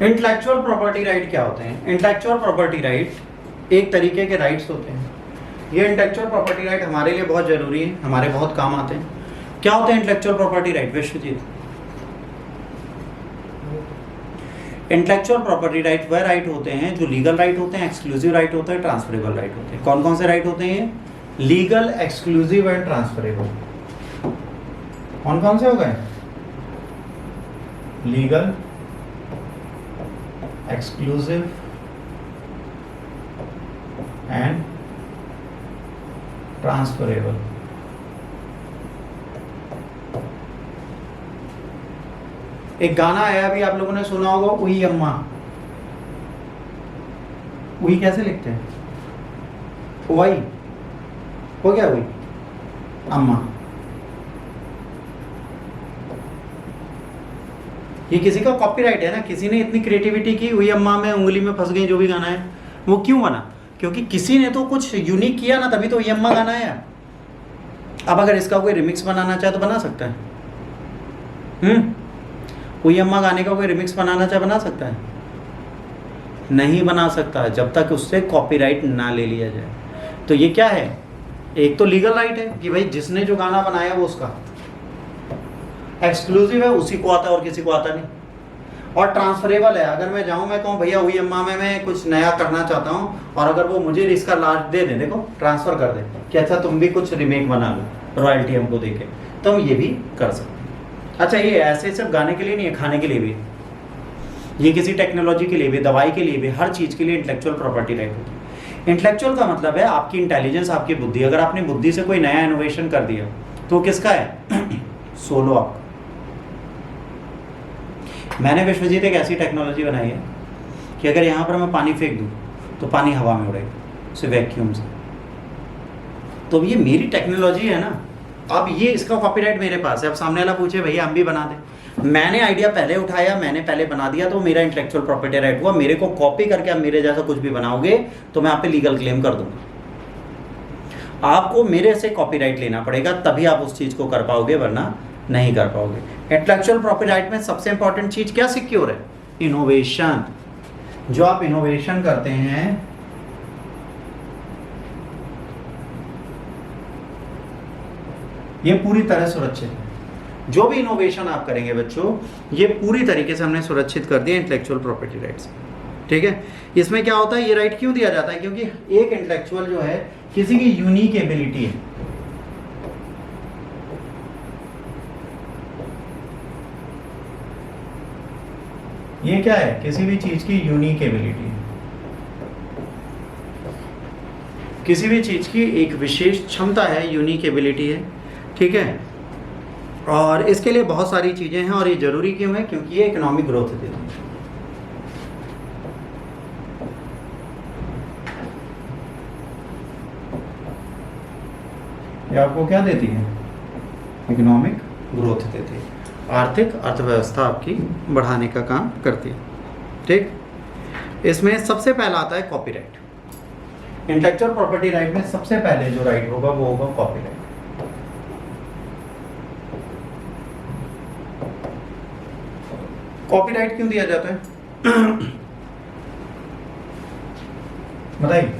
Intellectual property right क्या होते हैं? इंटेलेक्चुअल प्रॉपर्टी राइट एक तरीके के राइट्स होते हैं। ये इंटेलेक्चुअल प्रॉपर्टी राइट हमारे लिए बहुत जरूरी है, हमारे बहुत काम आते हैं। क्या होते हैं intellectual property right Vishwajit? Intellectual property right वह राइट होते हैं जो लीगल राइट होते हैं, एक्सक्लूसिव राइट होते हैं, ट्रांसफरेबल राइट होते हैं। कौन कौन से राइट होते हैं? Legal, exclusive and transferable. कौन कौन से हो गए? Legal, exclusive and transferable. एक गाना आया अभी, आप लोगों ने सुना होगा, उई अम्मा। उई कैसे लिखते हैं? उई हो गया, उई अम्मा। ये किसी का कॉपीराइट है ना, किसी ने इतनी क्रिएटिविटी की, उई अम्मा में उंगली में फंस गई, जो भी गाना है वो क्यों बना? क्योंकि किसी ने तो कुछ यूनिक किया ना, तभी तो उई अम्मा गाना है। अब अगर इसका कोई रिमिक्स बनाना चाहे तो बना सकता है। उई अम्मा गाने का कोई रिमिक्स बनाना चाहे बना सकता है? नहीं बना सकता जब तक उससे कॉपीराइट ना ले लिया जाए। तो ये क्या है? एक तो लीगल राइट है कि भाई जिसने जो गाना बनाया वो उसका, एक्सक्लूसिव है, उसी को आता है और किसी को आता नहीं। और ट्रांसफरेबल है, अगर मैं जाऊं, मैं कहूं भैया उई अम्मा में मैं कुछ नया करना चाहता हूं, और अगर वो मुझे इसका लार्ज दे दे, देखो ट्रांसफर कर दे कि अच्छा तुम भी कुछ रिमेक बना लो रॉयल्टी हमको देके, तो हम ये भी कर सकते हैं। अच्छा, ये ऐसे सिर्फ गाने के लिए नहीं है, खाने के लिए भी, ये किसी टेक्नोलॉजी के लिए भी, दवाई के लिए भी, हर चीज़ के लिए इंटेलेक्चुअल प्रॉपर्टी राइट होती है। इंटेलेक्चुअल का मतलब है आपकी इंटेलिजेंस, आपकी बुद्धि। अगर आपने बुद्धि से कोई नया इनोवेशन कर दिया तो किसका है? सोलो आपका। मैंने विश्वजीत एक ऐसी टेक्नोलॉजी बनाई है कि अगर यहाँ पर मैं पानी फेंक दूँ तो पानी हवा में उड़ेगा, सिर्फ वैक्यूम से। तो ये मेरी टेक्नोलॉजी है ना। अब ये इसका कॉपीराइट मेरे पास है। अब सामने वाला पूछे भैया हम भी बना दें, मैंने आइडिया पहले उठाया, मैंने पहले बना दिया, तो मेरा इंटेलेक्चुअल प्रॉपर्टी राइट हुआ। मेरे को कॉपी करके आप मेरे जैसा कुछ भी बनाओगे तो मैं आप पे लीगल क्लेम कर दूंगा। आपको मेरे से कॉपीराइट लेना पड़ेगा, तभी आप उस चीज़ को कर पाओगे, वरना नहीं कर पाओगे। इंटेलेक्चुअल प्रॉपर्टी राइट में सबसे इंपॉर्टेंट चीज़ क्या सिक्योर है? इनोवेशन। जो आप इनोवेशन करते हैं ये पूरी तरह सुरक्षित है। जो भी इनोवेशन आप करेंगे बच्चों, ये पूरी तरीके से हमने सुरक्षित कर दिया इंटेलेक्चुअल प्रॉपर्टी राइट्स। ठीक है, इसमें क्या होता है, ये राइट क्यों दिया जाता है? क्योंकि एक इंटेलेक्चुअल जो है किसी की यूनिक एबिलिटी है। ये क्या है? किसी भी चीज की यूनिक एबिलिटी है, किसी भी चीज की एक विशेष क्षमता है, यूनिक एबिलिटी है। ठीक है, और इसके लिए बहुत सारी चीजें हैं। और ये जरूरी क्यों है? क्योंकि ये इकोनॉमिक ग्रोथ देती है। ये आपको क्या देती है? इकोनॉमिक ग्रोथ देती है, आर्थिक अर्थव्यवस्था आपकी बढ़ाने का काम करती है। ठीक, इसमें सबसे पहला आता है कॉपीराइट। इंटेलेक्चुअल प्रॉपर्टी राइट में सबसे पहले जो राइट होगा वो होगा कॉपीराइट। कॉपीराइट क्यों दिया जाता है? बताइए,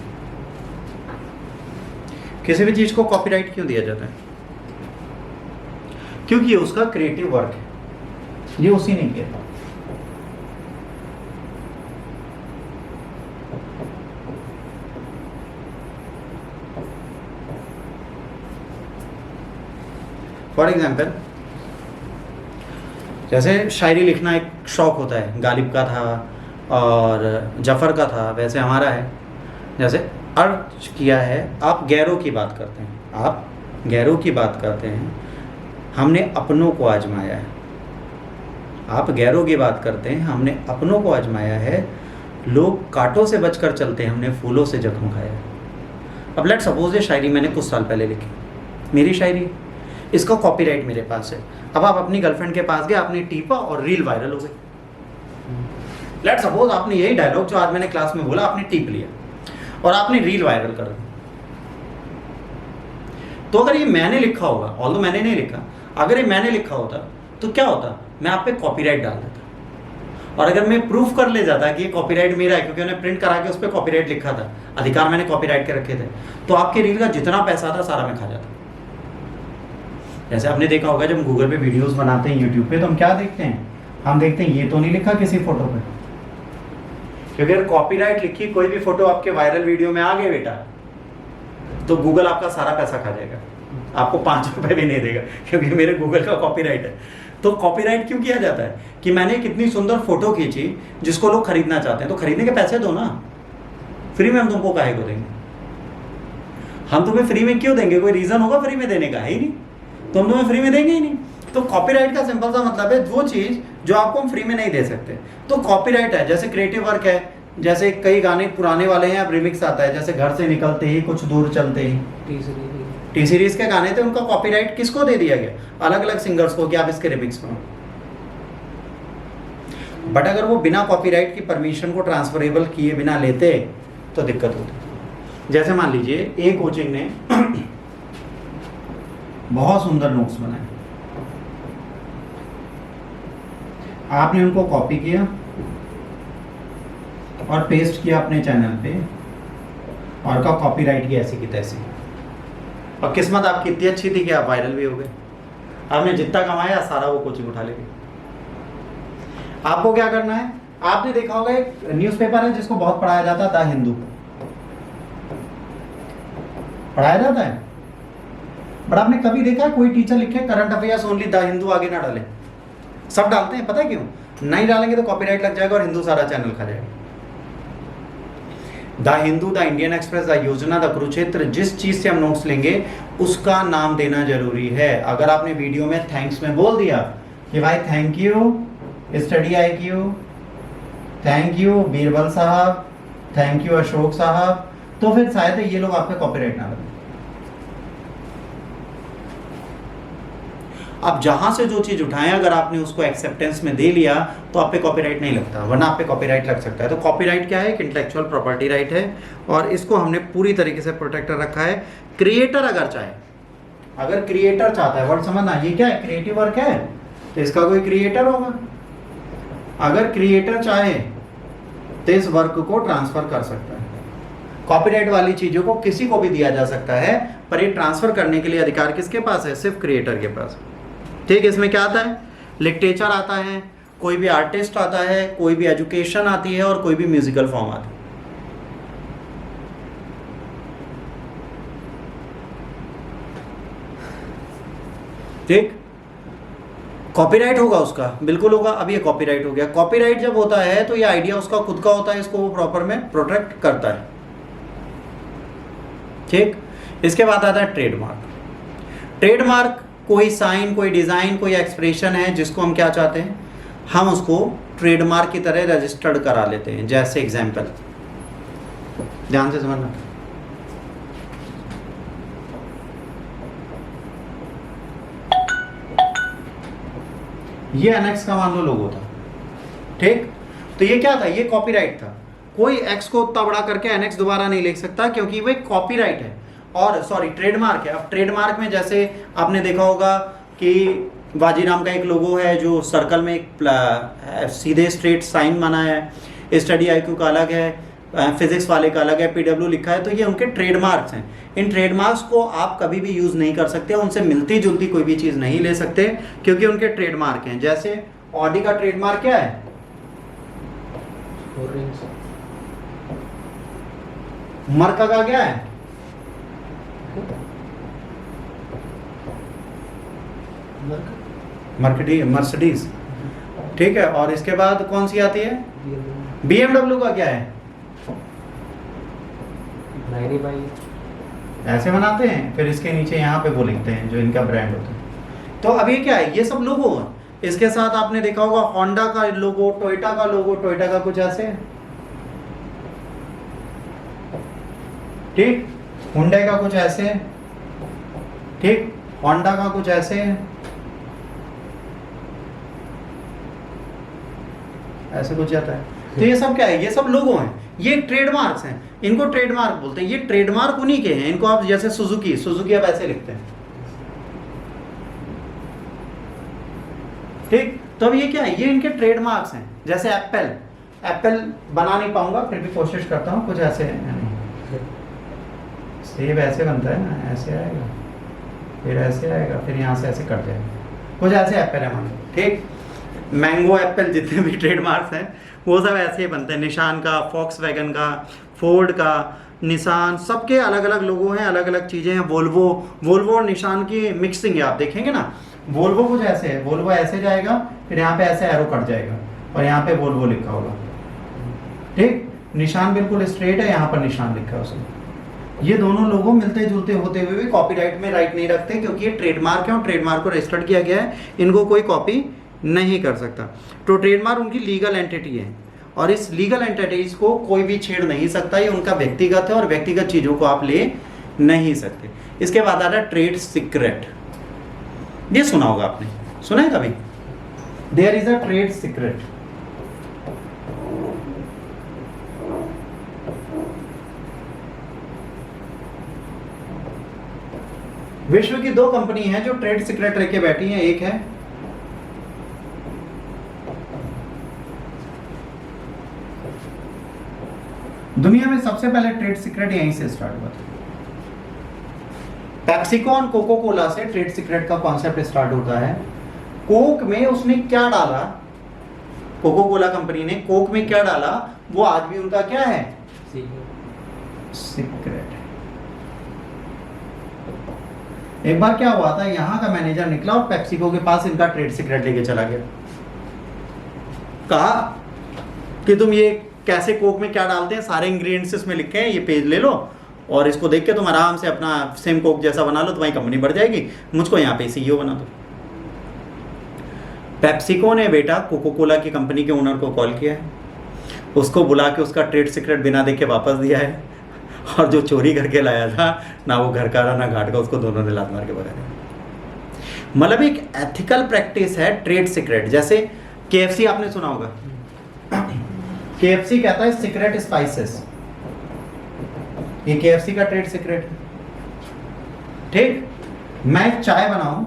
किसी भी चीज को कॉपीराइट क्यों दिया जाता है? क्योंकि ये उसका क्रिएटिव वर्क है, ये उसी ने किया। फॉर एग्जाम्पल, जैसे शायरी लिखना एक शौक होता है, गालिब का था और जफ़र का था, वैसे हमारा है। जैसे अर्ज किया है, आप गैरों की बात करते हैं, आप गैरों की बात करते हैं, हमने अपनों को आजमाया है। आप गैरों की बात करते हैं, हमने अपनों को आजमाया है। लोग कांटों से बचकर चलते हैं, हमने फूलों से जख्म खाया है। अब लेट सपोज ये शायरी मैंने कुछ साल पहले लिखी, मेरी शायरी, इसका कॉपीराइट मेरे पास है। अब आप अपनी गर्लफ्रेंड के पास गए, आपने टीपा और रील वायरल हो गई। लेट सपोज आपने यही डायलॉग जो आज मैंने क्लास में बोला, आपने टीप लिया और आपने रील वायरल कर दी। तो अगर ये मैंने लिखा होगा, ऑल्दो मैंने नहीं लिखा, अगर ये मैंने लिखा होता तो क्या होता? मैं आप पे कॉपीराइट डाल देता। और अगर मैं प्रूफ कर ले जाता कि ये कॉपीराइट मेरा है क्योंकि उन्होंने प्रिंट करा के उस पर कॉपीराइट लिखा था, अधिकार मैंने कॉपीराइट के रखे थे, तो आपके रील का जितना पैसा था सारा मैं खा जाता। जैसे आपने देखा होगा जब गूगल पे वीडियोस बनाते हैं यूट्यूब पे, तो हम क्या देखते हैं, हम देखते हैं ये तो नहीं लिखा किसी फोटो पे, क्योंकि अगर कॉपीराइट लिखी कोई भी फोटो आपके वायरल वीडियो में आ गए बेटा, तो गूगल आपका सारा पैसा खा जाएगा, आपको 5 रुपए भी नहीं देगा, क्योंकि मेरे गूगल का कॉपीराइट है। तो कॉपीराइट क्यों किया जाता है कि मैंने कितनी सुंदर फोटो खींची जिसको लोग खरीदना चाहते हैं, तो खरीदने के पैसे दो ना, फ्री में हम तुमको काहे को देंगे, हम तुम्हें फ्री में क्यों देंगे, कोई रीजन होगा फ्री में देने का, है ही नहीं, तो हम तुम्हें फ्री में देंगे ही नहीं। तो कॉपीराइट का सिंपल सा मतलब है वो चीज जो आपको हम फ्री में नहीं दे सकते, तो कॉपीराइट है। जैसे क्रिएटिव वर्क है, जैसे कई गाने पुराने वाले हैं, अब रिमिक्स आता है, जैसे घर से निकलते ही कुछ दूर चलते ही, टी सीरीज के गाने थे, उनका कॉपीराइट किसको दे दिया गया, अलग अलग सिंगर्स को, कि आप इसके रिमिक्स बनाओ। बट अगर वो बिना कॉपीराइट की परमिशन को ट्रांसफरेबल किए बिना लेते तो दिक्कत होती। जैसे मान लीजिए ए कोचिंग ने बहुत सुंदर नोट्स बनाए, आपने उनको कॉपी किया और पेस्ट किया अपने चैनल पे, और का कॉपीराइट की ऐसी की तैसी, और किस्मत आपकी इतनी अच्छी थी कि आप वायरल भी हो गए, आपने जितना कमाया सारा वो कोचिंग उठा लेगी। आपको क्या करना है, आपने देखा होगा एक न्यूज़पेपर है जिसको बहुत पढ़ाया जाता है, द हिंदू, पढ़ाया जाता है, बट आपने कभी देखा है कोई टीचर लिखे current affairs only the Hindu आगे ना डाले? सब डालते हैं, पता है क्यों? नहीं डालेंगे तो कॉपीराइट लग जाएगा और हिंदू सारा चैनल खा जाएगा। The Hindu, the Indian express, the योजना, द कुरुक्षेत्र, जिस चीज से हम नोट्स लेंगे उसका नाम देना जरूरी है। अगर आपने वीडियो में थैंक्स में बोल दिया कि भाई thank you study IQ, thank you Birbal साहब, थैंक यू अशोक साहब, तो फिर शायद ये लोग आप पे कॉपीराइट ना लगे। अब जहां से जो चीज उठाएं, अगर आपने उसको एक्सेप्टेंस में दे लिया तो आप पे कॉपीराइट नहीं लगता, वरना आप पे कॉपीराइट लग सकता है। तो कॉपीराइट क्या है? एक इंटेलेक्चुअल प्रॉपर्टी राइट है, और इसको हमने पूरी तरीके से प्रोटेक्ट रखा है। क्रिएटर अगर चाहे, अगर क्रिएटर चाहता है, वर्ड समझना, ये क्या है, क्रिएटिव वर्क है तो इसका कोई क्रिएटर होगा। अगर क्रिएटर चाहे तो इस वर्क को ट्रांसफर कर सकता है। कॉपीराइट वाली चीजों को किसी को भी दिया जा सकता है, पर ये ट्रांसफर करने के लिए अधिकार किसके पास है? सिर्फ क्रिएटर के पास। ठीक, इसमें क्या आता है? लिटरेचर आता है, कोई भी आर्टिस्ट आता है, कोई भी एजुकेशन आती है, और कोई भी म्यूजिकल फॉर्म आती है। ठीक, कॉपीराइट होगा उसका, बिल्कुल होगा। अब ये कॉपीराइट हो गया। कॉपीराइट जब होता है तो ये आइडिया उसका खुद का होता है, इसको वो प्रॉपर में प्रोटेक्ट करता है। ठीक, इसके बाद आता है ट्रेडमार्क। ट्रेडमार्क कोई साइन, कोई डिजाइन, कोई एक्सप्रेशन है जिसको हम क्या चाहते हैं, हम उसको ट्रेडमार्क की तरह रजिस्टर्ड करा लेते हैं। जैसे एग्जांपल, ध्यान से समझना, ये एनएक्स का मान लो लोगो था। ठीक, तो ये क्या था? ये कॉपीराइट था। कोई एक्स को उतना बड़ा करके एनएक्स दोबारा नहीं लिख सकता, क्योंकि वो कॉपीराइट है, और सॉरी ट्रेडमार्क है। अब ट्रेडमार्क में जैसे आपने देखा होगा कि बाजीराम का एक लोगो है जो सर्कल में एक सीधे स्ट्रेट साइन बना है, स्टडी IQ का अलग है, फिजिक्स वाले का अलग है, PW लिखा है, तो ये उनके ट्रेडमार्क्स हैं। इन ट्रेडमार्क्स को आप कभी भी यूज नहीं कर सकते, उनसे मिलती जुलती कोई भी चीज नहीं ले सकते, क्योंकि उनके ट्रेडमार्क हैं। जैसे ऑडी का ट्रेडमार्क क्या है? मर्का का क्या है? मर्सिडीज। ठीक है, और इसके बाद कौन सी आती है? BMW का क्या है? ऐसे बनाते हैं, फिर इसके नीचे यहाँ पे वो लिखते हैं जो इनका ब्रांड होता है। तो अब ये क्या है? ये सब लोगो है। इसके साथ आपने देखा होगा होंडा का लोगो, टोयोटा का लोगो, टोयोटा का कुछ ऐसे है। ठीक, हुंडई का कुछ ऐसे है। ठीक, होंडा का कुछ ऐसे है, ऐसे कुछ जाता है। तो ये सब क्या है? ये सब लोगो हैं, ये ट्रेडमार्क्स हैं, इनको ट्रेडमार्क बोलते हैं। ये ट्रेडमार्क उन्हीं के हैं, इनको आप जैसे सुजुकी, सुजुकी आप ऐसे लिखते हैं। ठीक, तो अब ये क्या है? ये इनके ट्रेडमार्क्स हैं। जैसे एप्पल, एप्पल बना नहीं पाऊंगा, फिर भी कोशिश करता हूँ कुछ ऐसे। सेब ऐसे बनता है ना, ऐसे आएगा, फिर ऐसे आएगा, फिर यहाँ से ऐसे कट जाएगा, कुछ ऐसे एप्पल है मान लो, ठीक। मैंगो, एप्पल, जितने भी ट्रेडमार्क्स हैं वो सब ऐसे ही बनते हैं। निशान का, फॉक्सवैगन का, फोर्ड का, निशान, सबके अलग अलग लोगो हैं, अलग अलग चीज़ें हैं। वोल्वो, वोल्वो और निशान की मिक्सिंग है, आप देखेंगे ना। वोल्वो कुछ ऐसे है, वोल्वो ऐसे जाएगा, फिर यहाँ पे ऐसे एरो कट जाएगा और यहाँ पे वोल्वो लिखा होगा, ठीक। निशान बिल्कुल स्ट्रेट है, यहाँ पर निशान लिखा है उसमें। ये दोनों लोगों मिलते जुलते होते हुए भी कॉपीराइट में राइट नहीं रखते, क्योंकि ये ट्रेडमार्क है और ट्रेडमार्क को रजिस्टर्ड किया गया है, इनको कोई कॉपी नहीं कर सकता। तो ट्रेडमार्क उनकी लीगल एंटिटी है और इस लीगल एंटिटीज को कोई भी छेड़ नहीं सकता, ये उनका व्यक्तिगत है और व्यक्तिगत चीज़ों को आप ले नहीं सकते। इसके बाद आता है ट्रेड सीक्रेट। ये सुना होगा आपने, सुना है कभी? There is a trade secret. विश्व की 2 कंपनी हैं जो ट्रेड सीक्रेट रह के बैठी हैं। एक है दुनिया में सबसे पहले ट्रेड सीक्रेट यहीं से स्टार्ट हुआ था। पेप्सिको और कोको कोला से ट्रेड सीक्रेट का कॉन्सेप्ट स्टार्ट होता है। कोक में उसने क्या डाला, कोको कोला कंपनी ने कोक में क्या डाला, वो आज भी उनका क्या है, सीक्रेट। एक बार क्या हुआ था, यहां का मैनेजर निकला और पेप्सिको के पास इनका ट्रेड सीक्रेट लेके चला गया। कहा कि तुम ये कैसे कोक में क्या डालते हैं, सारे इंग्रेडिएंट्स इसमें लिखे हैं, ये पेज ले लो और इसको देख के तुम आराम से अपना सेम कोक जैसा बना लो, तुम्हारी कंपनी बढ़ जाएगी, मुझको यहाँ पे सीईओ बना दो। पेप्सिको ने बेटा कोको कोला की कंपनी के ओनर को कॉल किया है, उसको बुला के उसका ट्रेड सीक्रेट बिना देख के वापस दिया है, और जो चोरी करके लाया था ना वो घर का रहा ना घाट का, उसको दोनों ने लात मार के भगा दिया। मतलब एक एथिकल प्रैक्टिस है ट्रेड सीक्रेट। जैसे KFC आपने सुना होगा, KFC कहता है सीक्रेट स्पाइसेस, ये KFC का ट्रेड सीक्रेट, ठीक। मैं एक चाय बनाऊं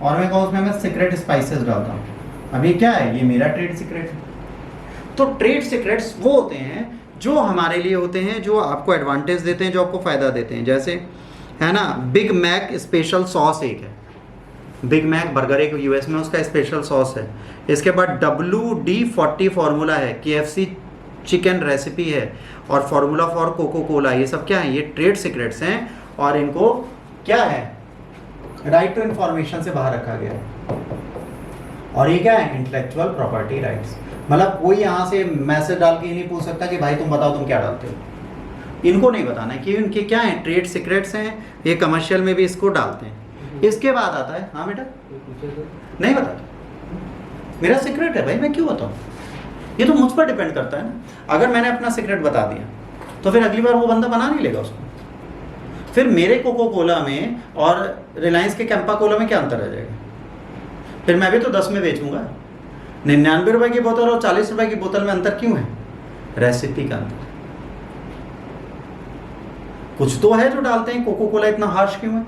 और मैं कहूं उसमें मैं सीक्रेट स्पाइसेस डालता हूं, अब ये क्या है, ये मेरा ट्रेड सीक्रेट है। तो ट्रेड सीक्रेट्स वो होते हैं जो हमारे लिए होते हैं, जो आपको एडवांटेज देते हैं, जो आपको फायदा देते हैं। जैसे है ना, बिग मैक स्पेशल सॉस एक है, बिग मैक बर्गर एक US में उसका स्पेशल सॉस है। इसके बाद WD-40 फार्मूला है, KFC चिकन रेसिपी है, और फार्मूला फॉर कोको कोला, ये सब क्या है, ये ट्रेड सीक्रेट्स हैं और इनको क्या है, राइट टू इंफॉर्मेशन से बाहर रखा गया है। और ये क्या है, इंटेलेक्चुअल प्रॉपर्टी राइट्स। मतलब कोई यहाँ से मैसेज डाल के ये नहीं पूछ सकता कि भाई तुम बताओ तुम क्या डालते हो, इनको नहीं बताना है कि इनके क्या है, ट्रेड सीक्रेट्स हैं, ये कमर्शियल में भी इसको डालते हैं। इसके बाद आता है, हाँ बेटा नहीं बताता, मेरा सीक्रेट है भाई, मैं क्यों बताऊँ, ये तो मुझ पर डिपेंड करता है ना। अगर मैंने अपना सीक्रेट बता दिया तो फिर अगली बार वो बंदा बना नहीं लेगा उसको। फिर मेरे कोको कोला में और रिलायंस के कैंपा कोला में क्या अंतर रह जाएगा, फिर मैं भी तो 10 में बेचूंगा। 99 रुपए की बोतल और 40 रुपए की बोतल में अंतर क्यों है, रेसिपी का अंतर। कुछ तो है जो डालते हैं, कोको कोला इतना हार्श क्यों है,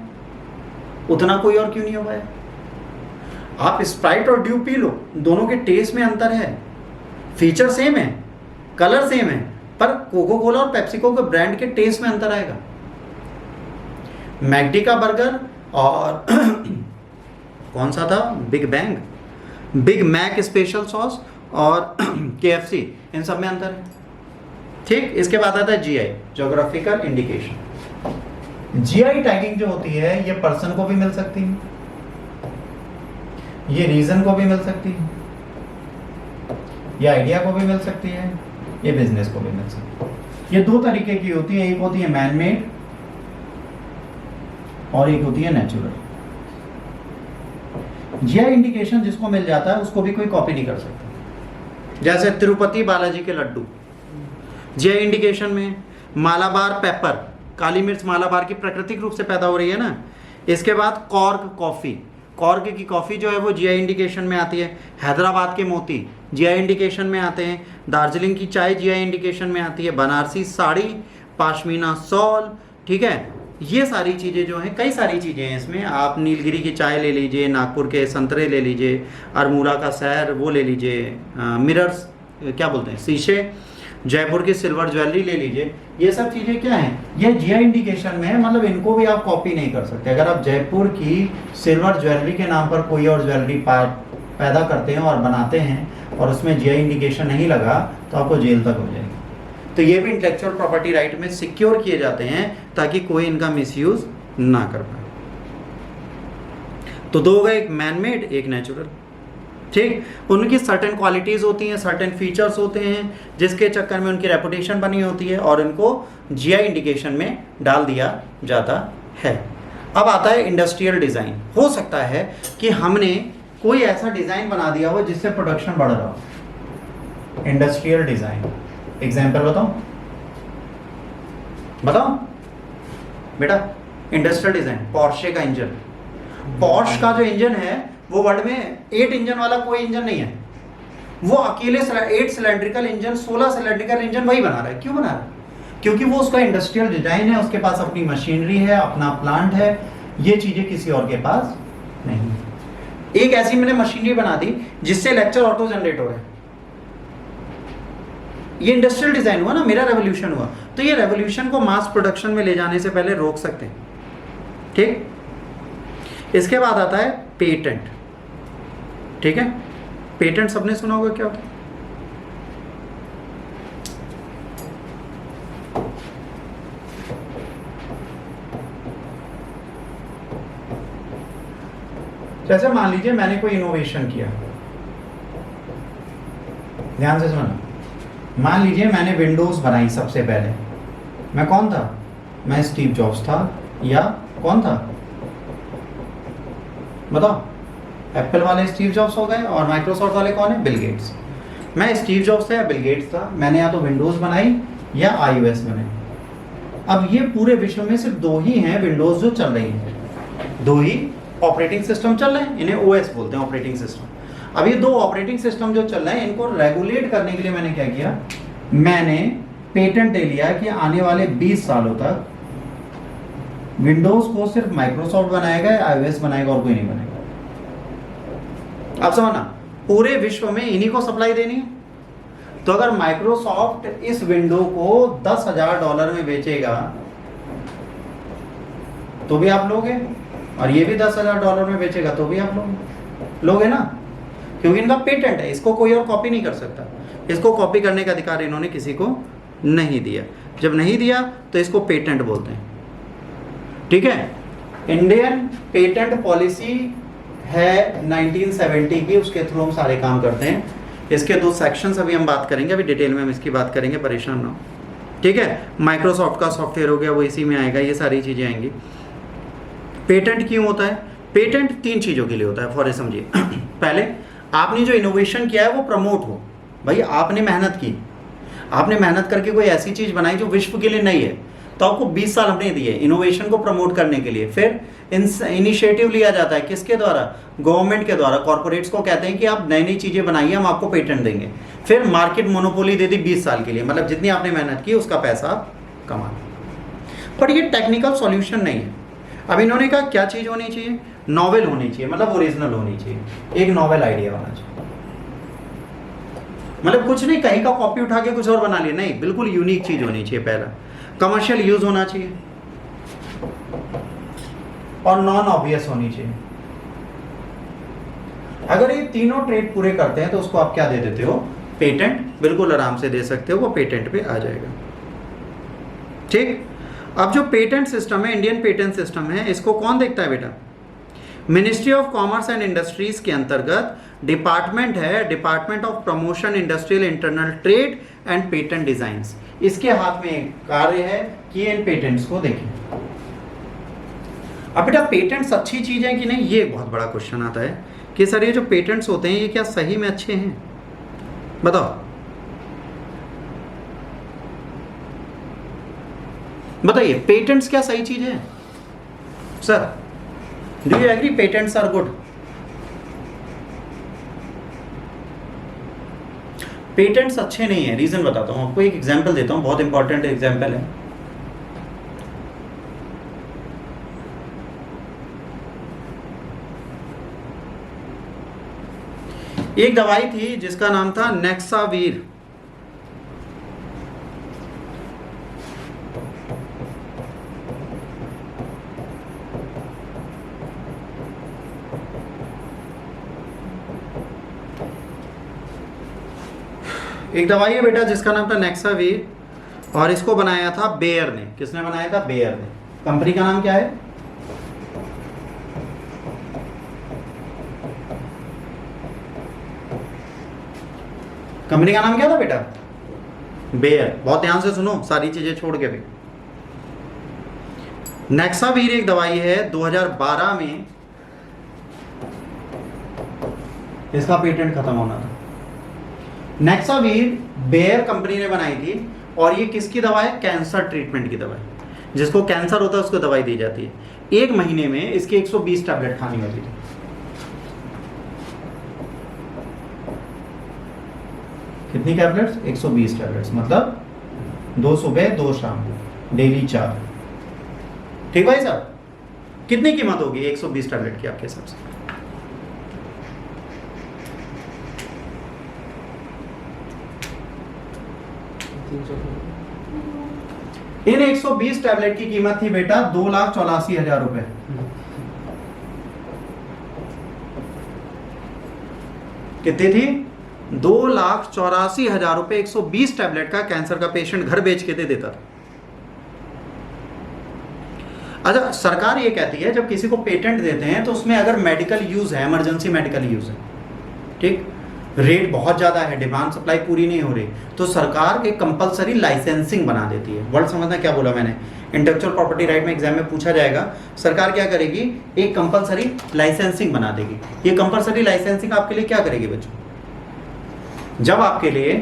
उतना कोई और क्यों नहीं हुआ है। आप स्प्राइट और ड्यू पी लो, दोनों के टेस्ट में अंतर है, फीचर सेम है, कलर सेम है, पर कोको कोला और पेप्सिको के ब्रांड के टेस्ट में अंतर आएगा। मैकडी का बर्गर और कौन सा था, big bang, big Mac special sauce और KFC, इन सब में अंतर है, ठीक। इसके बाद आता है GI, geographical indication. GI tagging जो होती है, ये पर्सन को भी मिल सकती है, ये रीजन को भी मिल सकती है, ये आइडिया को भी मिल सकती है, ये बिजनेस को भी मिल सकती है। ये 2 तरीके की होती है, एक होती है मैन मेड और एक होती है नेचुरल। GI इंडिकेशन जिसको मिल जाता है उसको भी कोई कॉपी नहीं कर सकता। जैसे तिरुपति बालाजी के लड्डू, GI इंडिकेशन में मालाबार पेपर, काली मिर्च मालाबार की प्राकृतिक रूप से पैदा हो रही है ना। इसके बाद कॉर्क कॉफ़ी, कॉर्क की कॉफ़ी जो है वो GI इंडिकेशन में आती है। हैदराबाद के मोती GI इंडिकेशन में आते हैं। दार्जिलिंग की चाय GI इंडिकेशन में आती है। बनारसी साड़ी, पाशमीना सॉल, ठीक है। ये सारी चीज़ें जो हैं, कई सारी चीज़ें हैं इसमें। आप नीलगिरी की चाय ले लीजिए, नागपुर के संतरे ले लीजिए, अरमूला का सैर वो ले लीजिए, मिरर्स क्या बोलते हैं, शीशे, जयपुर की सिल्वर ज्वेलरी ले लीजिए, ये सब चीज़ें क्या हैं, ये जीआई इंडिकेशन में है, मतलब इनको भी आप कॉपी नहीं कर सकते। अगर आप जयपुर की सिल्वर ज्वेलरी के नाम पर कोई और ज्वेलरी पैदा करते हैं और बनाते हैं और उसमें जीआई इंडिकेशन नहीं लगा तो आपको जेल तक हो जाएगी। तो ये भी इंटेलेक्चुअल प्रॉपर्टी राइट में सिक्योर किए जाते हैं ताकि कोई इनका मिसयूज ना कर पाए। तो दो हो गए, एक मैन मेड एक नेचुरल। ठीक, उनकी सर्टेन क्वालिटीज़ होती हैं, सर्टेन फीचर्स होते हैं जिसके चक्कर में उनकी रेपुटेशन बनी होती है और इनको जीआई इंडिकेशन में डाल दिया जाता है। अब आता है इंडस्ट्रियल डिज़ाइन। हो सकता है कि हमने कोई ऐसा डिज़ाइन बना दिया हो जिससे प्रोडक्शन बढ़ रहा हो। इंडस्ट्रियल डिज़ाइन, एग्जाम्पल बताओ बताओ बेटा। इंडस्ट्रियल डिज़ाइन, पोर्शे का इंजन, पोर्श का जो इंजन है वो वर्ल्ड में 8 इंजन वाला कोई इंजन नहीं है। वो अकेले 8 सिलेंड्रिकल इंजन, 16 सिलेंड्रिकल इंजन वही बना रहा है। क्यों बना रहा है? क्योंकि वो उसका इंडस्ट्रियल डिजाइन है, उसके पास अपनी मशीनरी है, अपना प्लांट है। ये चीजें किसी और के पास नहीं। एक ऐसी मैंने मशीनरी बना दी जिससे लेक्चर ऑटो जनरेट हो रहा है, ये इंडस्ट्रियल डिजाइन हुआ ना, मेरा रेवोल्यूशन हुआ। तो ये रेवोल्यूशन को मास प्रोडक्शन में ले जाने से पहले रोक सकते हैं। ठीक, इसके बाद आता है पेटेंट। ठीक है, पेटेंट सबने सुना होगा, क्या होता है? जैसे मान लीजिए मैंने कोई इनोवेशन किया, ध्यान से सुनना। मान लीजिए मैंने विंडोज बनाई सबसे पहले। मैं कौन था? मैं स्टीव जॉब्स था या कौन था बताओ? एप्पल वाले स्टीव जॉब्स हो गए और माइक्रोसॉफ्ट वाले कौन है? Bill Gates. मैं स्टीव जॉब्स था या बिल गेट्स था? मैंने या तो विंडोज बनाई या आईओएस बनाई। अब ये पूरे विश्व में सिर्फ दो ही हैं विंडोज जो चल रही हैं, दो ही ऑपरेटिंग सिस्टम चल रहे हैं, इन्हें ओएस बोलते हैं, ऑपरेटिंग सिस्टम। अब ये दो ऑपरेटिंग सिस्टम जो चल रहे हैं इनको रेगुलेट करने के लिए मैंने क्या किया, मैंने पेटेंट दे लिया कि आने वाले 20 सालों तक विंडोज को सिर्फ माइक्रोसॉफ्ट बनाएगा या आईओएस बनाएगा और कोई नहीं बनाएगा। आप समझना, पूरे विश्व में इन्हीं को सप्लाई देनी है। तो अगर माइक्रोसॉफ्ट इस विंडो को $10,000 में बेचेगा तो भी आप लोगे, और ये भी $10,000 में बेचेगा तो भी आप लोगे ना, क्योंकि इनका पेटेंट है, इसको कोई और कॉपी नहीं कर सकता। इसको कॉपी करने का अधिकार इन्होंने किसी को नहीं दिया। जब नहीं दिया तो इसको पेटेंट बोलते हैं। ठीक है, इंडियन पेटेंट पॉलिसी है 1970 की, उसके थ्रू हम सारे काम करते हैं। इसके 2 सेक्शंस अभी हम बात करेंगे, अभी डिटेल में हम इसकी बात करेंगे, परेशान ना हो। ठीक है, माइक्रोसॉफ्ट का सॉफ्टवेयर हो गया वो इसी में आएगा, ये सारी चीज़ें आएंगी। पेटेंट क्यों होता है? पेटेंट 3 चीज़ों के लिए होता है, फॉर समझिए। पहले आपने जो इनोवेशन किया है वो प्रमोट हो। भाई आपने मेहनत की, आपने मेहनत करके कोई ऐसी चीज़ बनाई जो विश्व के लिए नई है, तो आपको 20 साल हमने दिए इनोवेशन को प्रमोट करने के लिए। फिर इनिशिएटिव लिया जाता है, किसके द्वारा? गवर्नमेंट के द्वारा। कॉर्पोरेट्स को कहते हैं कि आप नई नई चीज़ें बनाइए, हम आपको पेटेंट देंगे। फिर मार्केट मोनोपोली दे दी 20 साल के लिए, मतलब जितनी आपने मेहनत की उसका पैसा आप कमा। पर ये टेक्निकल सॉल्यूशन नहीं है। अब इन्होंने कहा क्या चीज़ होनी चाहिए? नॉवेल होनी चाहिए, मतलब ओरिजिनल होनी चाहिए, एक नॉवेल आइडिया होना चाहिए। मतलब कुछ नहीं कहीं का कॉपी उठा के कुछ और बना लिया, नहीं, बिल्कुल यूनिक चीज़ होनी चाहिए। पहला, कमर्शियल यूज होना चाहिए और नॉन ऑब्वियस होनी चाहिए। अगर ये तीनों ट्रेड पूरे करते हैं तो उसको आप क्या दे देते हो? पेटेंट। बिल्कुल आराम से दे सकते हो, वो पेटेंट पे आ जाएगा। ठीक, अब जो पेटेंट सिस्टम है, इंडियन पेटेंट सिस्टम है, इसको कौन देखता है बेटा? Ministry of commerce and industries के अंतर्गत डिपार्टमेंट है, department of promotion industrial internal trade and patent designs. इसके हाथ में एक कार्य है कि इन पेटेंट्स को देखें। अब बेटा पेटेंट्स अच्छी चीज है कि नहीं, ये बहुत बड़ा क्वेश्चन आता है कि सर ये जो पेटेंट्स होते हैं ये क्या सही में अच्छे हैं? बताओ बताइए, पेटेंट्स क्या सही चीज है? Sir do you agree patents are good? Patents अच्छे नहीं है, रीजन बताता हूं आपको, एक एग्जांपल देता हूं, बहुत इंपॉर्टेंट एग्जांपल है। एक दवाई थी जिसका नाम था नेक्सावीर। एक दवाई है बेटा जिसका नाम था नेक्सावीर, और इसको बनाया था बेयर ने। किसने बनाया था? बेयर ने। कंपनी का नाम क्या है? कंपनी का नाम क्या था बेटा? बेयर। बहुत ध्यान से सुनो, सारी चीजें छोड़ के भी। नेक्सावीर एक दवाई है, 2012 में इसका पेटेंट खत्म होना था। नेक्सावीर बेयर कंपनी ने बनाई थी, और ये किसकी दवा है? कैंसर ट्रीटमेंट की दवा है। जिसको कैंसर होता है उसको दवाई दी जाती है। एक महीने में इसकी 120 टैबलेट खानी होती थी। कितनी टैबलेट्स? 120 टैबलेट्स, मतलब 2 सुबह 2 शाम, डेली 4। ठीक भाई साहब? कितनी कीमत होगी 120 टैबलेट की आपके हिसाब से? इन 120 टैबलेट की कीमत थी बेटा 2,84,000 रुपए। कितनी थी? 2,84,000 रुपए 120 टैबलेट का कैंसर का पेशेंट घर बेच के दे देता था। अच्छा, सरकार ये कहती है जब किसी को पेटेंट देते हैं तो उसमें अगर मेडिकल यूज है, इमरजेंसी मेडिकल यूज है, ठीक, रेट बहुत ज़्यादा है, डिमांड सप्लाई पूरी नहीं हो रही, तो सरकार एक कंपलसरी लाइसेंसिंग बना देती है। वर्ड समझना क्या बोला मैंने? इंटेलेक्चुअल प्रॉपर्टी राइट में एग्जाम में पूछा जाएगा। सरकार क्या करेगी? एक कंपलसरी लाइसेंसिंग बना देगी। ये कंपलसरी लाइसेंसिंग आपके लिए क्या करेगी बच्चों? जब आपके लिए